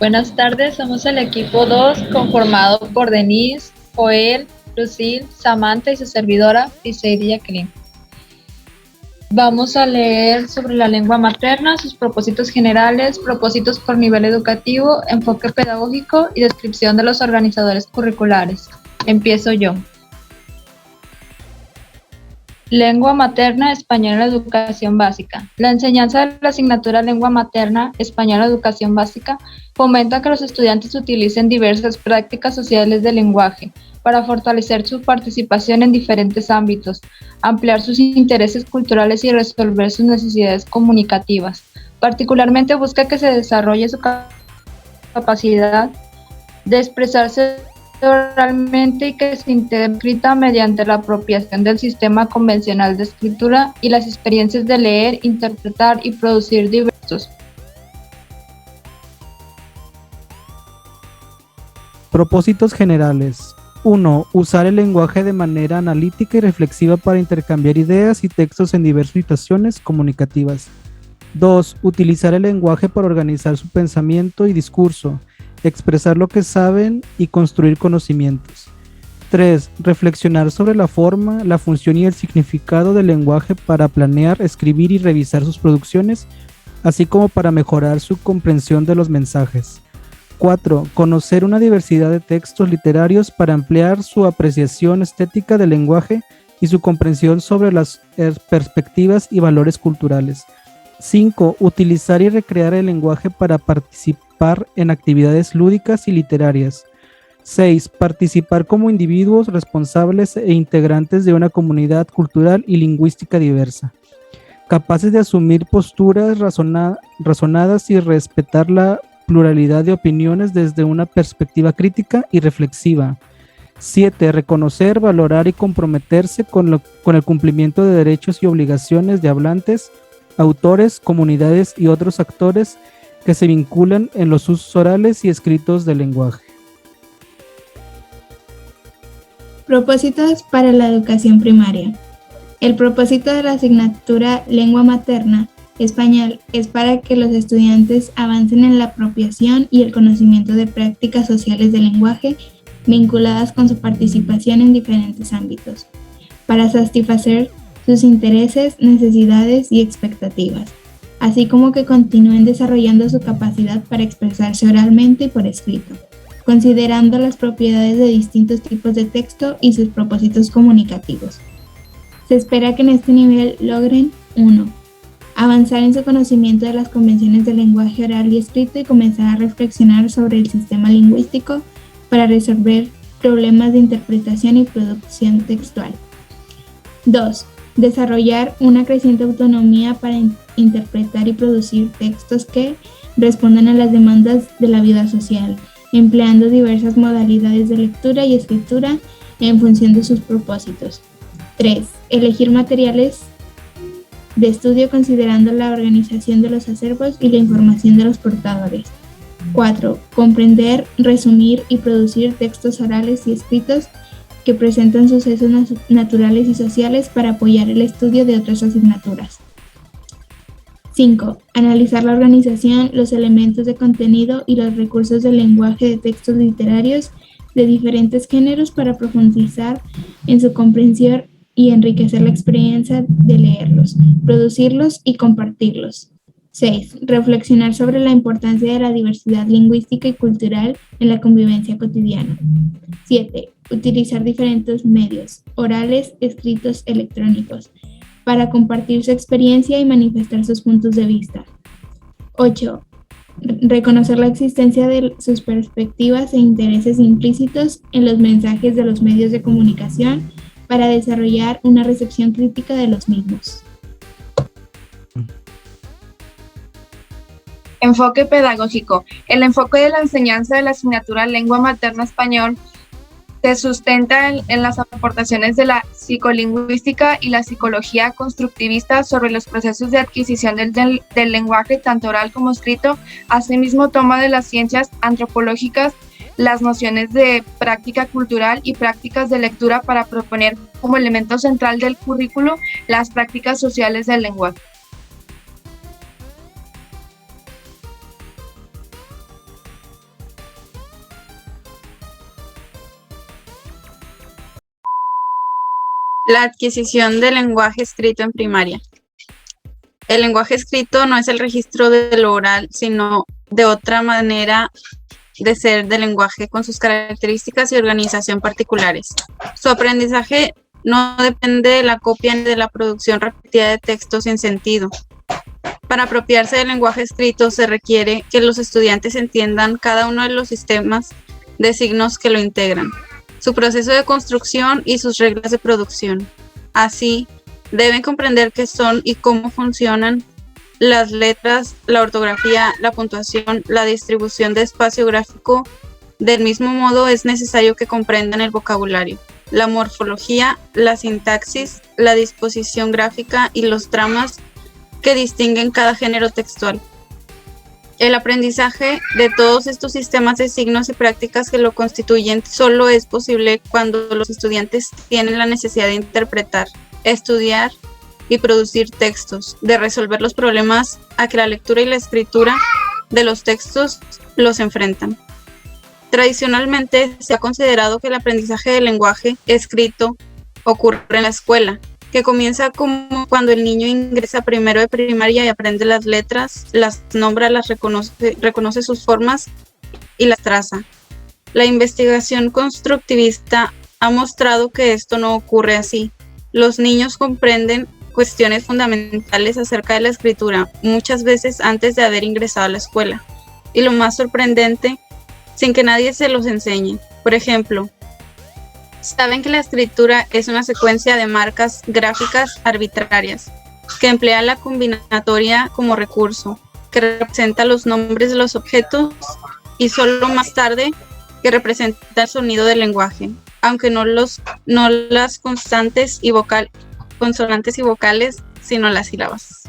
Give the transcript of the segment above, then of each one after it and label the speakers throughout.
Speaker 1: Buenas tardes, somos el equipo 2 conformado por Denise, Joel, Lucille, Samantha y su servidora, Iseiri Jacqueline. Vamos a leer sobre la lengua materna, sus propósitos generales, propósitos por nivel educativo, enfoque pedagógico y descripción de los organizadores curriculares. Empiezo yo. Lengua materna, español en la educación básica. La enseñanza de la asignatura Lengua materna, español en la educación básica, fomenta que los estudiantes utilicen diversas prácticas sociales del lenguaje para fortalecer su participación en diferentes ámbitos, ampliar sus intereses culturales y resolver sus necesidades comunicativas. Particularmente busca que se desarrolle su capacidad de expresarse oralmente y que se interpreta mediante la apropiación del sistema convencional de escritura y las experiencias de leer, interpretar y producir diversos.
Speaker 2: Propósitos generales. 1. Usar el lenguaje de manera analítica y reflexiva para intercambiar ideas y textos en diversas situaciones comunicativas. 2. Utilizar el lenguaje para organizar su pensamiento y discurso, expresar lo que saben y construir conocimientos. 3. Reflexionar sobre la forma, la función y el significado del lenguaje para planear, escribir y revisar sus producciones, así como para mejorar su comprensión de los mensajes. 4. Conocer una diversidad de textos literarios para ampliar su apreciación estética del lenguaje y su comprensión sobre las perspectivas y valores culturales. 5. Utilizar y recrear el lenguaje para participar en actividades lúdicas y literarias. 6. Participar como individuos responsables e integrantes de una comunidad cultural y lingüística diversa, capaces de asumir posturas razonadas y respetar la pluralidad de opiniones desde una perspectiva crítica y reflexiva. 7. Reconocer, valorar y comprometerse con el cumplimiento de derechos y obligaciones de hablantes, autores, comunidades y otros actores que se vinculan en los usos orales y escritos del lenguaje.
Speaker 3: Propósitos para la educación primaria. El propósito de la asignatura Lengua materna, español, es para que los estudiantes avancen en la apropiación y el conocimiento de prácticas sociales del lenguaje vinculadas con su participación en diferentes ámbitos, para satisfacer sus intereses, necesidades y expectativas, así como que continúen desarrollando su capacidad para expresarse oralmente y por escrito, considerando las propiedades de distintos tipos de texto y sus propósitos comunicativos. Se espera que en este nivel logren 1. Avanzar en su conocimiento de las convenciones del lenguaje oral y escrito y comenzar a reflexionar sobre el sistema lingüístico para resolver problemas de interpretación y producción textual. 2. Desarrollar una creciente autonomía para interpretar y producir textos que respondan a las demandas de la vida social, empleando diversas modalidades de lectura y escritura en función de sus propósitos. 3. Elegir materiales de estudio considerando la organización de los acervos y la información de los portadores. 4. Comprender, resumir y producir textos orales y escritos que presentan sucesos naturales y sociales para apoyar el estudio de otras asignaturas. 5. Analizar la organización, los elementos de contenido y los recursos del lenguaje de textos literarios de diferentes géneros para profundizar en su comprensión y enriquecer la experiencia de leerlos, producirlos y compartirlos. 6. Reflexionar sobre la importancia de la diversidad lingüística y cultural en la convivencia cotidiana. 7. Utilizar diferentes medios, orales, escritos, electrónicos, para compartir su experiencia y manifestar sus puntos de vista. 8. Reconocer la existencia de sus perspectivas e intereses implícitos en los mensajes de los medios de comunicación para desarrollar una recepción crítica de los mismos.
Speaker 4: Enfoque pedagógico. El enfoque de la enseñanza de la asignatura Lengua materna español se sustenta en las aportaciones de la psicolingüística y la psicología constructivista sobre los procesos de adquisición del lenguaje, tanto oral como escrito. Asimismo, toma de las ciencias antropológicas las nociones de práctica cultural y prácticas de lectura para proponer como elemento central del currículo las prácticas sociales del lenguaje.
Speaker 5: La adquisición del lenguaje escrito en primaria. El lenguaje escrito no es el registro de lo oral, sino de otra manera de ser del lenguaje con sus características y organización particulares. Su aprendizaje no depende de la copia ni de la producción repetida de textos sin sentido. Para apropiarse del lenguaje escrito se requiere que los estudiantes entiendan cada uno de los sistemas de signos que lo integran, su proceso de construcción y sus reglas de producción. Así, deben comprender qué son y cómo funcionan las letras, la ortografía, la puntuación, la distribución de espacio gráfico. Del mismo modo, es necesario que comprendan el vocabulario, la morfología, la sintaxis, la disposición gráfica y los tramas que distinguen cada género textual. El aprendizaje de todos estos sistemas de signos y prácticas que lo constituyen solo es posible cuando los estudiantes tienen la necesidad de interpretar, estudiar y producir textos, de resolver los problemas a que la lectura y la escritura de los textos los enfrentan. Tradicionalmente se ha considerado que el aprendizaje del lenguaje escrito ocurre en la escuela, que comienza como cuando el niño ingresa primero de primaria y aprende las letras, las nombra, las reconoce sus formas y las traza. La investigación constructivista ha mostrado que esto no ocurre así. Los niños comprenden cuestiones fundamentales acerca de la escritura muchas veces antes de haber ingresado a la escuela. Y lo más sorprendente, sin que nadie se los enseñe. Por ejemplo, saben que la escritura es una secuencia de marcas gráficas arbitrarias, que emplea la combinatoria como recurso, que representa los nombres de los objetos y solo más tarde que representa el sonido del lenguaje, aunque no las consonantes y vocales, sino las sílabas.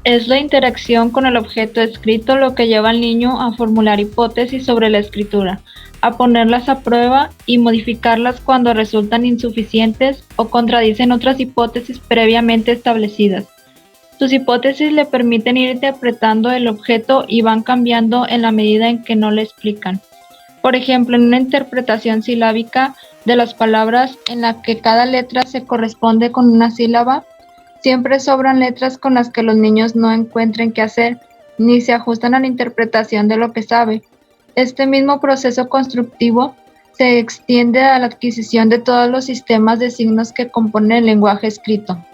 Speaker 1: Es la interacción con el objeto escrito lo que lleva al niño a formular hipótesis sobre la escritura, a ponerlas a prueba y modificarlas cuando resultan insuficientes o contradicen otras hipótesis previamente establecidas. Sus hipótesis le permiten ir interpretando el objeto y van cambiando en la medida en que no le explican. Por ejemplo, en una interpretación silábica de las palabras en la que cada letra se corresponde con una sílaba, siempre sobran letras con las que los niños no encuentren qué hacer, ni se ajustan a la interpretación de lo que sabe. Este mismo proceso constructivo se extiende a la adquisición de todos los sistemas de signos que componen el lenguaje escrito.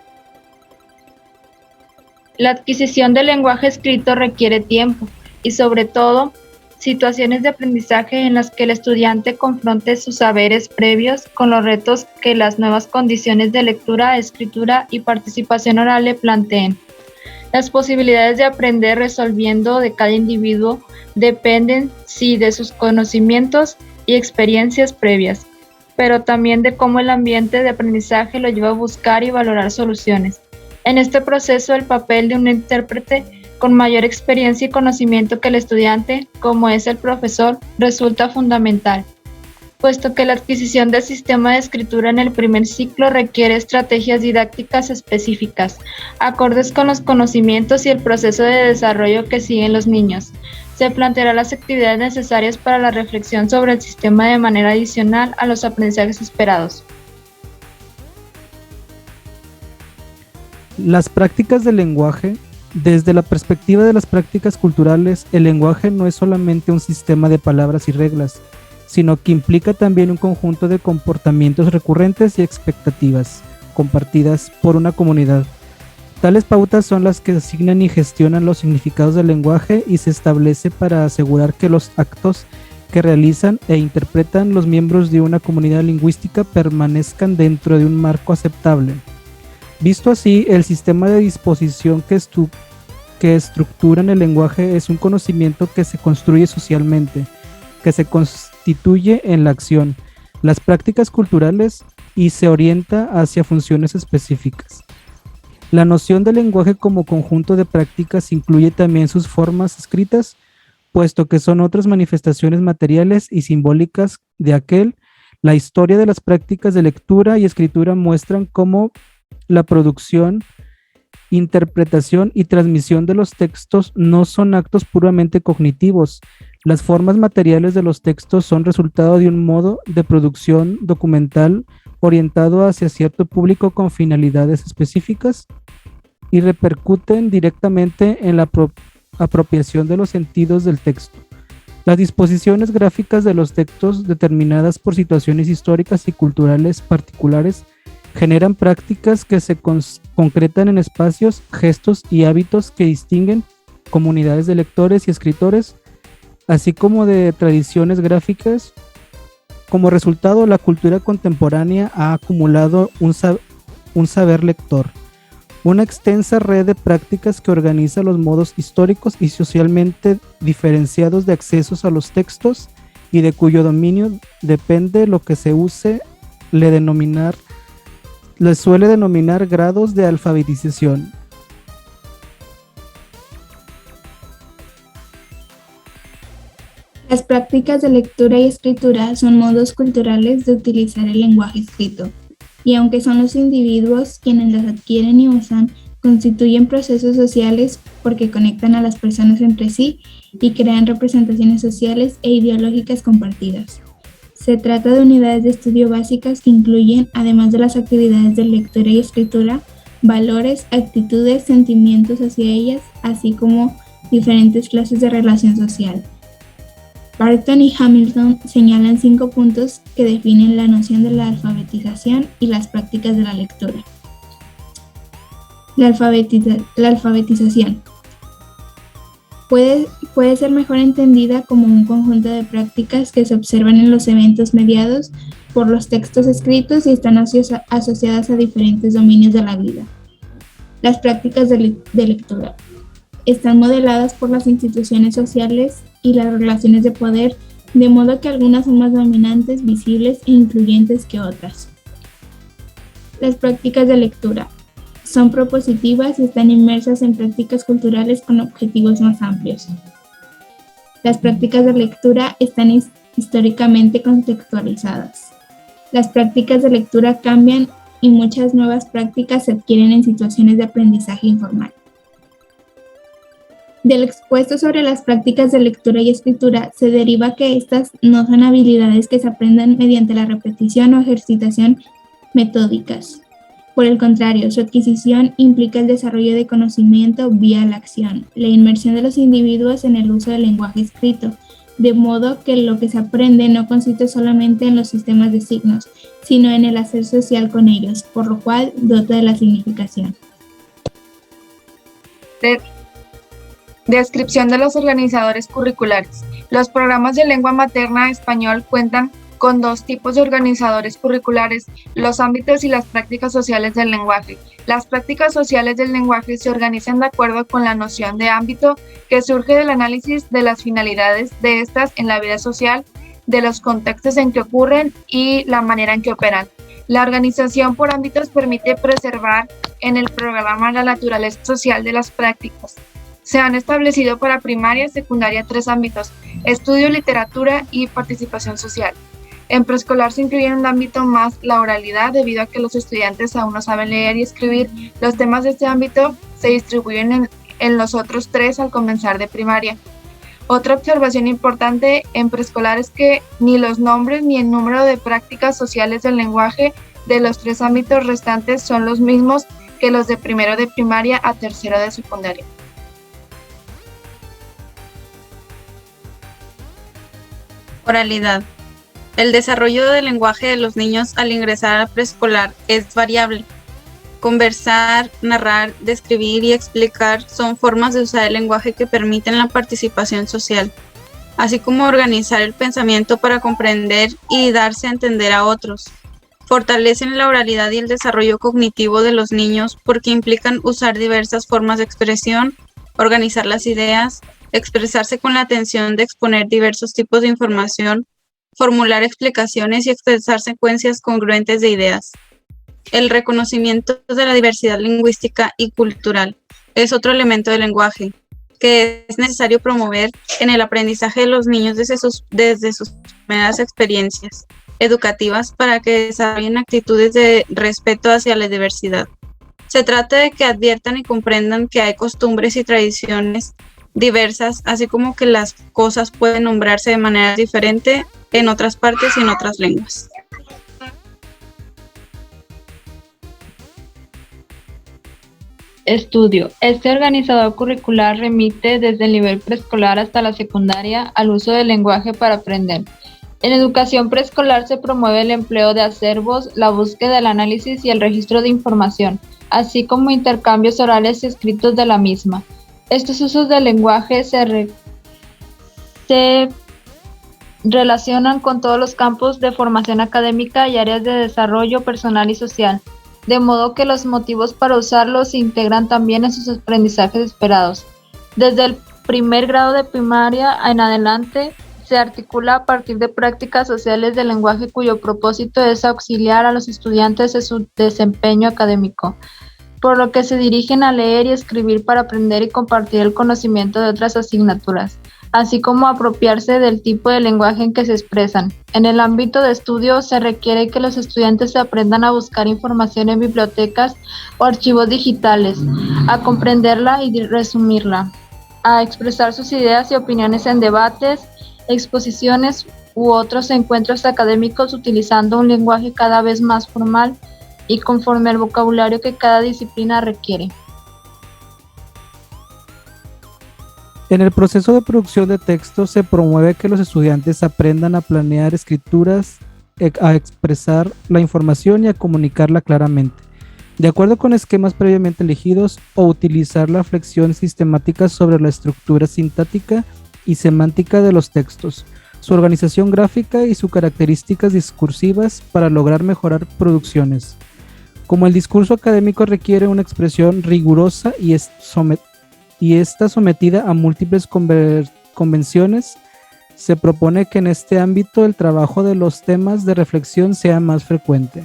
Speaker 1: La adquisición del lenguaje escrito requiere tiempo y, sobre todo, situaciones de aprendizaje en las que el estudiante confronte sus saberes previos con los retos que las nuevas condiciones de lectura, escritura y participación oral le planteen. Las posibilidades de aprender resolviendo de cada individuo dependen, sí, de sus conocimientos y experiencias previas, pero también de cómo el ambiente de aprendizaje lo lleva a buscar y valorar soluciones. En este proceso, el papel de un intérprete con mayor experiencia y conocimiento que el estudiante, como es el profesor, resulta fundamental, puesto que la adquisición del sistema de escritura en el primer ciclo requiere estrategias didácticas específicas, acordes con los conocimientos y el proceso de desarrollo que siguen los niños. Se plantearán las actividades necesarias para la reflexión sobre el sistema de manera adicional a los aprendizajes esperados.
Speaker 2: Las prácticas del lenguaje. Desde la perspectiva de las prácticas culturales, el lenguaje no es solamente un sistema de palabras y reglas, sino que implica también un conjunto de comportamientos recurrentes y expectativas compartidas por una comunidad. Tales pautas son las que asignan y gestionan los significados del lenguaje y se establece para asegurar que los actos que realizan e interpretan los miembros de una comunidad lingüística permanezcan dentro de un marco aceptable. Visto así, el sistema de disposición que estructuran el lenguaje es un conocimiento que se construye socialmente, que se constituye en la acción, las prácticas culturales y se orienta hacia funciones específicas. La noción del lenguaje como conjunto de prácticas incluye también sus formas escritas, puesto que son otras manifestaciones materiales y simbólicas de aquel. La historia de las prácticas de lectura y escritura muestran cómo la producción, interpretación y transmisión de los textos no son actos puramente cognitivos. Las formas materiales de los textos son resultado de un modo de producción documental orientado hacia cierto público con finalidades específicas y repercuten directamente en la apropiación de los sentidos del texto. Las disposiciones gráficas de los textos, determinadas por situaciones históricas y culturales particulares, generan prácticas que se concretan en espacios, gestos y hábitos que distinguen comunidades de lectores y escritores, así como de tradiciones gráficas. Como resultado, la cultura contemporánea ha acumulado un saber lector, una extensa red de prácticas que organiza los modos históricos y socialmente diferenciados de accesos a los textos y de cuyo dominio depende lo que se use, le suele denominar grados de alfabetización.
Speaker 3: Las prácticas de lectura y escritura son modos culturales de utilizar el lenguaje escrito, y aunque son los individuos quienes las adquieren y usan, constituyen procesos sociales porque conectan a las personas entre sí y crean representaciones sociales e ideológicas compartidas. Se trata de unidades de estudio básicas que incluyen, además de las actividades de lectura y escritura, valores, actitudes, sentimientos hacia ellas, así como diferentes clases de relación social. Barton y Hamilton señalan 5 puntos que definen la noción de la alfabetización y las prácticas de la lectura. La alfabetización puede ser mejor entendida como un conjunto de prácticas que se observan en los eventos mediados por los textos escritos y están asociadas a diferentes dominios de la vida. Las prácticas de lectura están modeladas por las instituciones sociales y las relaciones de poder, de modo que algunas son más dominantes, visibles e incluyentes que otras. Las prácticas de lectura son propositivas y están inmersas en prácticas culturales con objetivos más amplios. Las prácticas de lectura están históricamente contextualizadas. Las prácticas de lectura cambian y muchas nuevas prácticas se adquieren en situaciones de aprendizaje informal. Del expuesto sobre las prácticas de lectura y escritura se deriva que estas no son habilidades que se aprendan mediante la repetición o ejercitación metódicas. Por el contrario, su adquisición implica el desarrollo de conocimiento vía la acción, la inmersión de los individuos en el uso del lenguaje escrito, de modo que lo que se aprende no consiste solamente en los sistemas de signos, sino en el hacer social con ellos, por lo cual dota de la significación.
Speaker 4: Descripción de los organizadores curriculares. Los programas de lengua materna español cuentan con 2 tipos de organizadores curriculares: los ámbitos y las prácticas sociales del lenguaje. Las prácticas sociales del lenguaje se organizan de acuerdo con la noción de ámbito que surge del análisis de las finalidades de estas en la vida social, de los contextos en que ocurren y la manera en que operan. La organización por ámbitos permite preservar en el programa la naturaleza social de las prácticas. Se han establecido para primaria y secundaria 3 ámbitos: estudio, literatura y participación social. En preescolar se incluye en un ámbito más la oralidad, debido a que los estudiantes aún no saben leer y escribir. Los temas de este ámbito se distribuyen en los otros 3 al comenzar de primaria. Otra observación importante en preescolar es que ni los nombres ni el número de prácticas sociales del lenguaje de los 3 ámbitos restantes son los mismos que los de primero de primaria a tercero de secundaria.
Speaker 5: Oralidad. El desarrollo del lenguaje de los niños al ingresar a preescolar es variable. Conversar, narrar, describir y explicar son formas de usar el lenguaje que permiten la participación social, así como organizar el pensamiento para comprender y darse a entender a otros. Fortalecen la oralidad y el desarrollo cognitivo de los niños porque implican usar diversas formas de expresión, organizar las ideas, expresarse con la atención de exponer diversos tipos de información, formular explicaciones y expresar secuencias congruentes de ideas. El reconocimiento de la diversidad lingüística y cultural es otro elemento del lenguaje que es necesario promover en el aprendizaje de los niños desde sus primeras experiencias educativas para que desarrollen actitudes de respeto hacia la diversidad. Se trata de que adviertan y comprendan que hay costumbres y tradiciones diversas, así como que las cosas pueden nombrarse de manera diferente en otras partes y en otras lenguas.
Speaker 1: Estudio. Este organizador curricular remite desde el nivel preescolar hasta la secundaria al uso del lenguaje para aprender. En educación preescolar se promueve el empleo de acervos, la búsqueda, el análisis y el registro de información, así como intercambios orales y escritos de la misma. Estos usos del lenguaje se relacionan con todos los campos de formación académica y áreas de desarrollo personal y social, de modo que los motivos para usarlo se integran también en sus aprendizajes esperados. Desde el primer grado de primaria en adelante, se articula a partir de prácticas sociales del lenguaje cuyo propósito es auxiliar a los estudiantes en su desempeño académico, por lo que se dirigen a leer y escribir para aprender y compartir el conocimiento de otras asignaturas, así como apropiarse del tipo de lenguaje en que se expresan. En el ámbito de estudio se requiere que los estudiantes aprendan a buscar información en bibliotecas o archivos digitales, a comprenderla y resumirla, a expresar sus ideas y opiniones en debates, exposiciones u otros encuentros académicos utilizando un lenguaje cada vez más formal y conforme al vocabulario que cada disciplina requiere.
Speaker 2: En el proceso de producción de textos se promueve que los estudiantes aprendan a planear escrituras, a expresar la información y a comunicarla claramente, de acuerdo con esquemas previamente elegidos, o utilizar la flexión sistemática sobre la estructura sintáctica y semántica de los textos, su organización gráfica y sus características discursivas para lograr mejorar producciones. Como el discurso académico requiere una expresión rigurosa y está sometida a múltiples convenciones, se propone que en este ámbito el trabajo de los temas de reflexión sea más frecuente.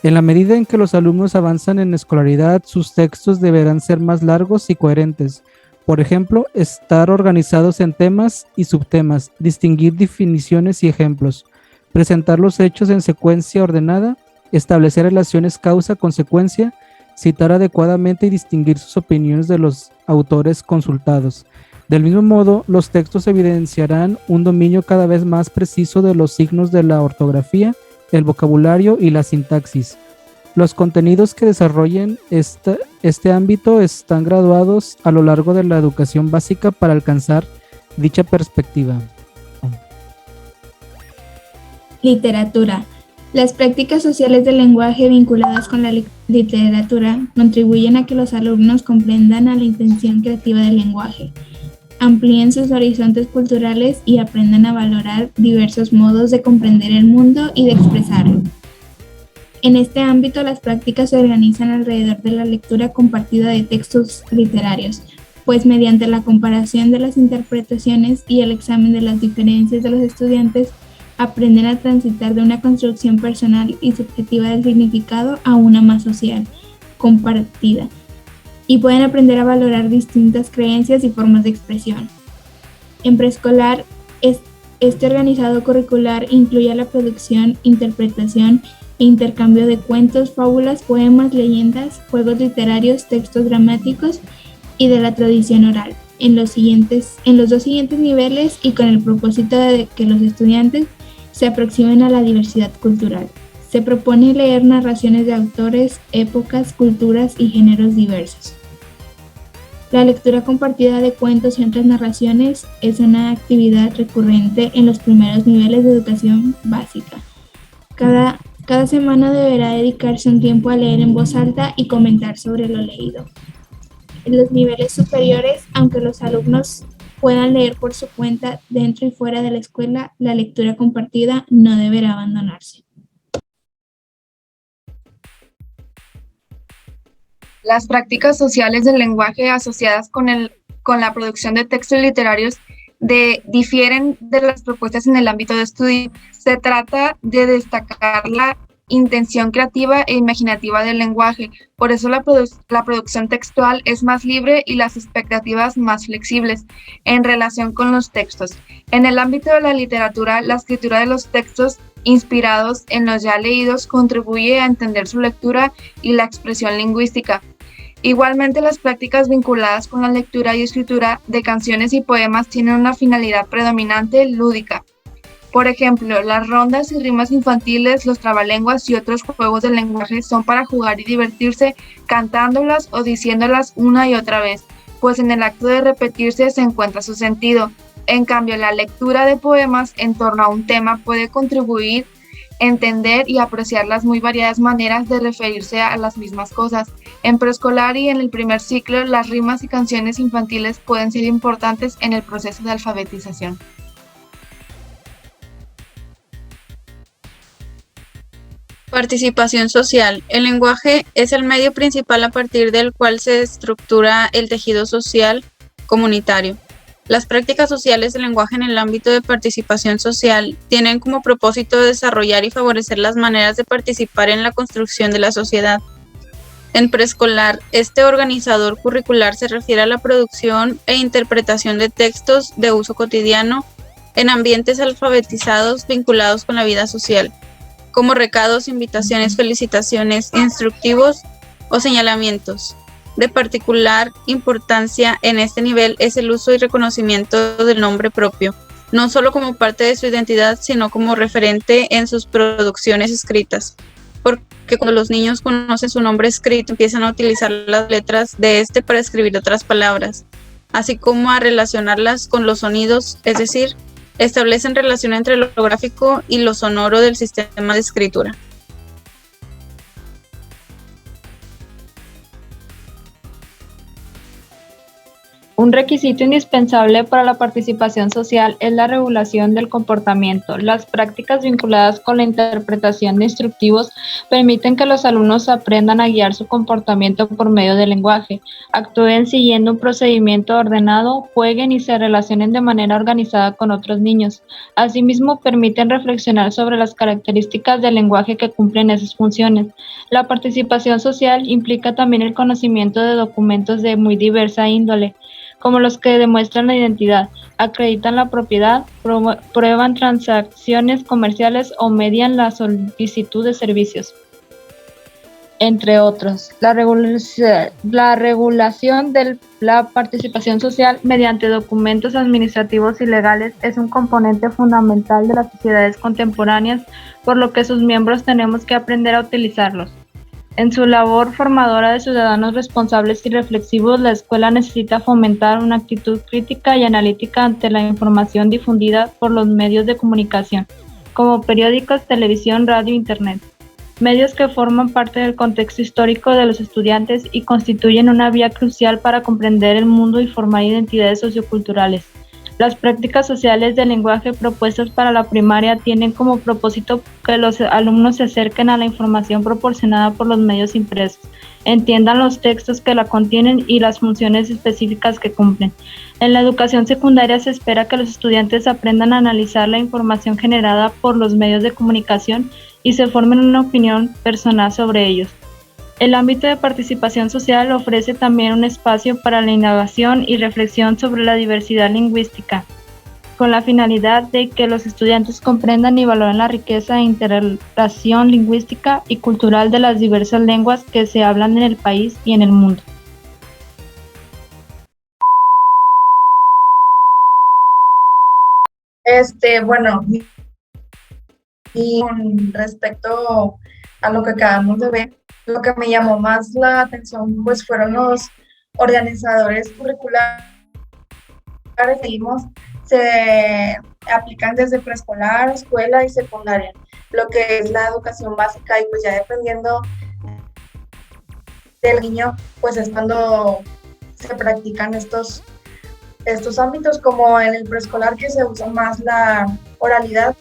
Speaker 2: En la medida en que los alumnos avanzan en escolaridad, sus textos deberán ser más largos y coherentes. Por ejemplo, estar organizados en temas y subtemas, distinguir definiciones y ejemplos, presentar los hechos en secuencia ordenada, establecer relaciones causa-consecuencia, citar adecuadamente y distinguir sus opiniones de los autores consultados. Del mismo modo, los textos evidenciarán un dominio cada vez más preciso de los signos de la ortografía, el vocabulario y la sintaxis. Los contenidos que desarrollen este ámbito están graduados a lo largo de la educación básica para alcanzar dicha perspectiva.
Speaker 3: Literatura. Las prácticas sociales del lenguaje vinculadas con la literatura contribuyen a que los alumnos comprendan a la intención creativa del lenguaje, amplíen sus horizontes culturales y aprendan a valorar diversos modos de comprender el mundo y de expresarlo. En este ámbito, las prácticas se organizan alrededor de la lectura compartida de textos literarios, pues mediante la comparación de las interpretaciones y el examen de las diferencias de los estudiantes, aprenden a transitar de una construcción personal y subjetiva del significado a una más social, compartida, y pueden aprender a valorar distintas creencias y formas de expresión. En preescolar, este organizado curricular incluye la producción, interpretación e intercambio de cuentos, fábulas, poemas, leyendas, juegos literarios, textos dramáticos y de la tradición oral, en los dos siguientes niveles y con el propósito de que los estudiantes se aproximen a la diversidad cultural. Se propone leer narraciones de autores, épocas, culturas y géneros diversos. La lectura compartida de cuentos y otras narraciones es una actividad recurrente en los primeros niveles de educación básica. Cada semana deberá dedicarse un tiempo a leer en voz alta y comentar sobre lo leído. En los niveles superiores, aunque los alumnos puedan leer por su cuenta dentro y fuera de la escuela, la lectura compartida no deberá abandonarse.
Speaker 4: Las prácticas sociales del lenguaje asociadas con la producción de textos literarios difieren de las propuestas en el ámbito de estudio. Se trata de destacar la intención creativa e imaginativa del lenguaje. Por eso la producción textual es más libre y las expectativas más flexibles en relación con los textos. En el ámbito de la literatura, la escritura de los textos inspirados en los ya leídos contribuye a entender su lectura y la expresión lingüística. Igualmente, las prácticas vinculadas con la lectura y escritura de canciones y poemas tienen una finalidad predominante lúdica. Por ejemplo, las rondas y rimas infantiles, los trabalenguas y otros juegos del lenguaje son para jugar y divertirse cantándolas o diciéndolas una y otra vez, pues en el acto de repetirse se encuentra su sentido. En cambio, la lectura de poemas en torno a un tema puede contribuir a entender y apreciar las muy variadas maneras de referirse a las mismas cosas. En preescolar y en el primer ciclo, las rimas y canciones infantiles pueden ser importantes en el proceso de alfabetización.
Speaker 5: Participación social. El lenguaje es el medio principal a partir del cual se estructura el tejido social comunitario. Las prácticas sociales del lenguaje en el ámbito de participación social tienen como propósito desarrollar y favorecer las maneras de participar en la construcción de la sociedad. En preescolar, este organizador curricular se refiere a la producción e interpretación de textos de uso cotidiano en ambientes alfabetizados vinculados con la vida social, como recados, invitaciones, felicitaciones, instructivos o señalamientos. De particular importancia en este nivel es el uso y reconocimiento del nombre propio, no solo como parte de su identidad, sino como referente en sus producciones escritas, porque cuando los niños conocen su nombre escrito, empiezan a utilizar las letras de este para escribir otras palabras, así como a relacionarlas con los sonidos, es decir, establecen relación entre lo gráfico y lo sonoro del sistema de escritura.
Speaker 1: Un requisito indispensable para la participación social es la regulación del comportamiento. Las prácticas vinculadas con la interpretación de instructivos permiten que los alumnos aprendan a guiar su comportamiento por medio del lenguaje, actúen siguiendo un procedimiento ordenado, jueguen y se relacionen de manera organizada con otros niños. Asimismo, permiten reflexionar sobre las características del lenguaje que cumplen esas funciones. La participación social implica también el conocimiento de documentos de muy diversa índole, como los que demuestran la identidad, acreditan la propiedad, prueban transacciones comerciales o median la solicitud de servicios, entre otros. La regulación de la participación social mediante documentos administrativos y legales es un componente fundamental de las sociedades contemporáneas, por lo que sus miembros tenemos que aprender a utilizarlos. En su labor formadora de ciudadanos responsables y reflexivos, la escuela necesita fomentar una actitud crítica y analítica ante la información difundida por los medios de comunicación, como periódicos, televisión, radio e internet, medios que forman parte del contexto histórico de los estudiantes y constituyen una vía crucial para comprender el mundo y formar identidades socioculturales. Las prácticas sociales del lenguaje propuestas para la primaria tienen como propósito que los alumnos se acerquen a la información proporcionada por los medios impresos, entiendan los textos que la contienen y las funciones específicas que cumplen. En la educación secundaria se espera que los estudiantes aprendan a analizar la información generada por los medios de comunicación y se formen una opinión personal sobre ellos. El ámbito de participación social ofrece también un espacio para la indagación y reflexión sobre la diversidad lingüística, con la finalidad de que los estudiantes comprendan y valoren la riqueza e interrelación lingüística y cultural de las diversas lenguas que se hablan en el país y en el mundo.
Speaker 4: Bueno, y con respecto a lo que acabamos de ver, lo que me llamó más la atención pues fueron los organizadores curriculares. Se aplican desde preescolar, escuela y secundaria, lo que es la educación básica, y pues ya dependiendo del niño, pues es cuando se practican estos ámbitos, como en el preescolar, que se usa más la oralidad.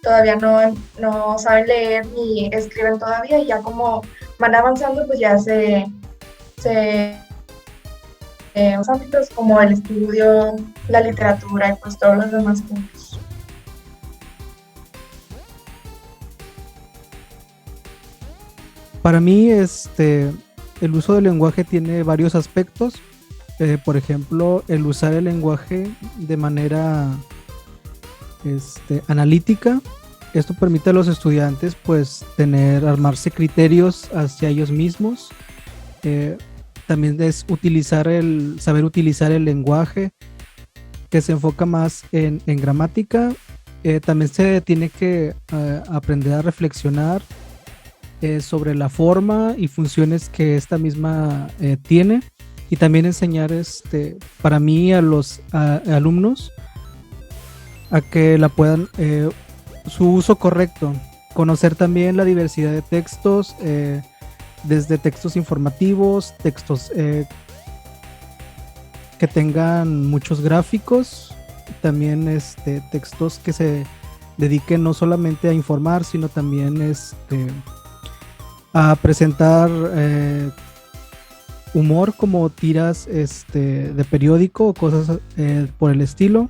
Speaker 4: Todavía no saben leer ni escriben todavía, y ya como van avanzando, pues ya los ámbitos como el estudio, la literatura y pues todos los demás puntos.
Speaker 2: Para mí, el uso del lenguaje tiene varios aspectos. Por ejemplo, el usar el lenguaje de manera analítica Esto permite a los estudiantes pues armarse criterios hacia ellos mismos. También es saber utilizar el lenguaje, que se enfoca más en gramática. También se tiene que aprender a reflexionar sobre la forma y funciones que esta misma tiene, y también enseñar para mí a los alumnos a que la puedan su uso correcto, conocer también la diversidad de textos, desde textos informativos, textos que tengan muchos gráficos, también textos que se dediquen no solamente a informar, sino también a presentar humor, como tiras de periódico o cosas por el estilo.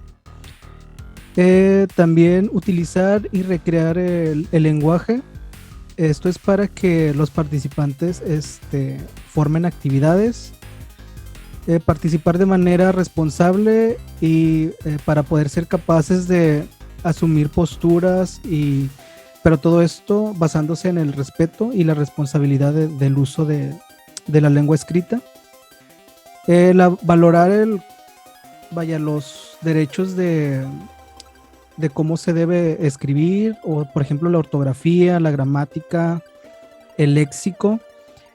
Speaker 2: También utilizar y recrear el lenguaje. Esto es para que los participantes formen actividades, participar de manera responsable y para poder ser capaces de asumir posturas, pero todo esto basándose en el respeto y la responsabilidad del uso de la lengua escrita. Valorar los derechos de cómo se debe escribir, o por ejemplo la ortografía, la gramática, el léxico.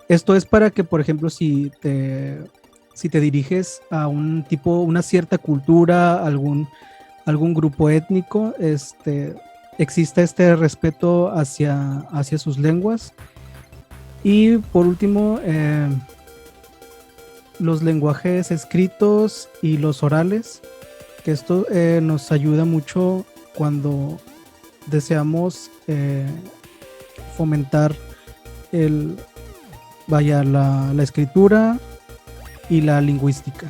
Speaker 2: Esto es para que, por ejemplo, si te diriges a una cierta cultura, algún grupo étnico, exista este respeto hacia sus lenguas. Y por último, los lenguajes escritos y los orales, que esto nos ayuda mucho cuando deseamos fomentar la escritura y la lingüística.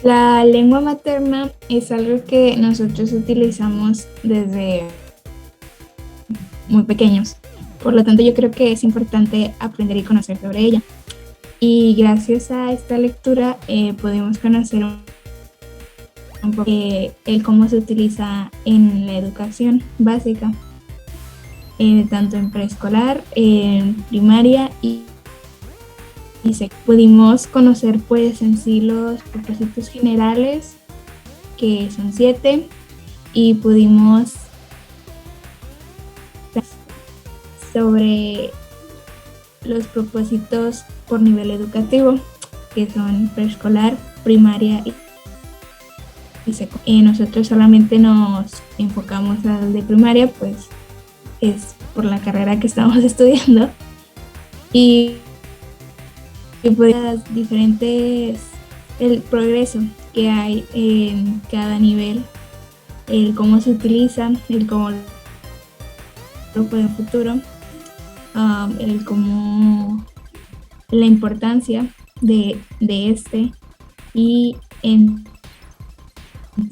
Speaker 3: La lengua materna es algo que nosotros utilizamos desde muy pequeños. Por lo tanto, yo creo que es importante aprender y conocer sobre ella. Y gracias a esta lectura podemos conocer un poco el cómo se utiliza en la educación básica, tanto en preescolar, en primaria y pudimos conocer pues en sí los propósitos generales, que son 7, y pudimos sobre los propósitos por nivel educativo, que son preescolar, primaria y secundaria. Nosotros solamente nos enfocamos al de primaria, pues es por la carrera que estamos estudiando, y pues el progreso que hay en cada nivel, el cómo se utiliza, el cómo lo puede en futuro, el cómo la importancia de y en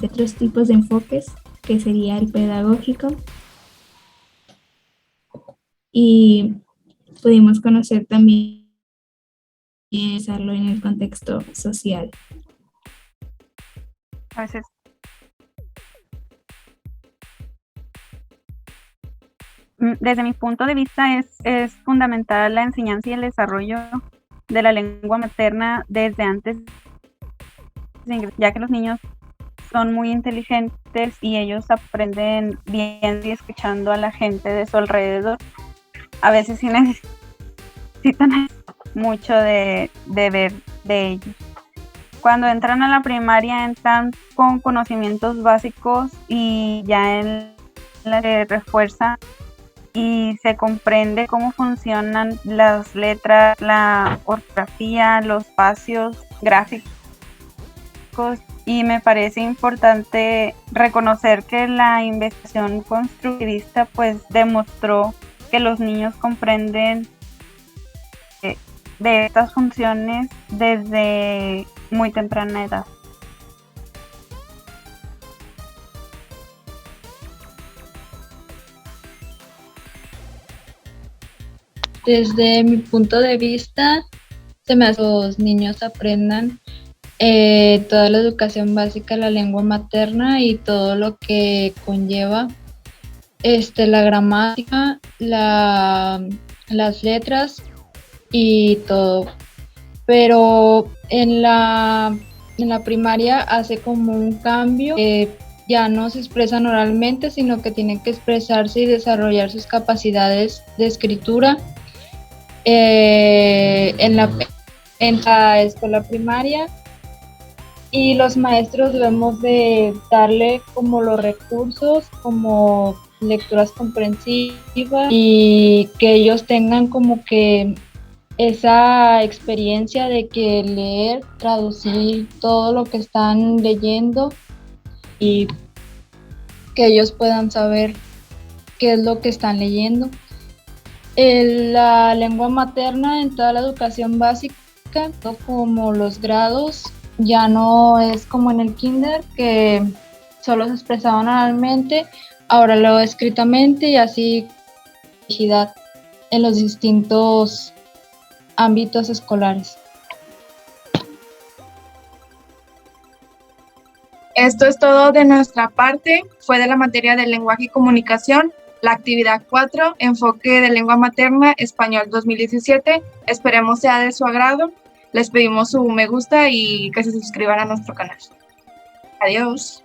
Speaker 3: otros tipos de enfoques, que sería el pedagógico, y pudimos conocer también y usarlo en el contexto social.
Speaker 5: Gracias. Desde mi punto de vista es fundamental la enseñanza y el desarrollo de la lengua materna desde antes, ya que los niños son muy inteligentes y ellos aprenden viendo y escuchando a la gente de su alrededor. A veces sí necesitan mucho de ver de ellos. Cuando entran a la primaria entran con conocimientos básicos y ya en la se refuerza y se comprende cómo funcionan las letras, la ortografía, los espacios gráficos, y me parece importante reconocer que la investigación constructivista pues demostró que los niños comprenden de estas funciones desde muy temprana edad.
Speaker 1: Desde mi punto de vista, se me hace que los niños aprendan toda la educación básica, la lengua materna y todo lo que conlleva la gramática, las letras y todo. Pero en la primaria hace como un cambio, ya no se expresan oralmente, sino que tienen que expresarse y desarrollar sus capacidades de escritura. En la escuela primaria, y los maestros debemos de darle como los recursos, como lecturas comprensivas, y que ellos tengan como que esa experiencia de que leer, traducir todo lo que están leyendo y que ellos puedan saber qué es lo que están leyendo. La lengua materna en toda la educación básica, como los grados, ya no es como en el kinder, que solo se expresaban oralmente, ahora lo escritamente y así en los distintos ámbitos escolares.
Speaker 4: Esto es todo de nuestra parte. Fue de la materia de lenguaje y comunicación, la actividad 4, enfoque de lengua materna, español 2017. Esperemos sea de su agrado. Les pedimos su me gusta y que se suscriban a nuestro canal. Adiós.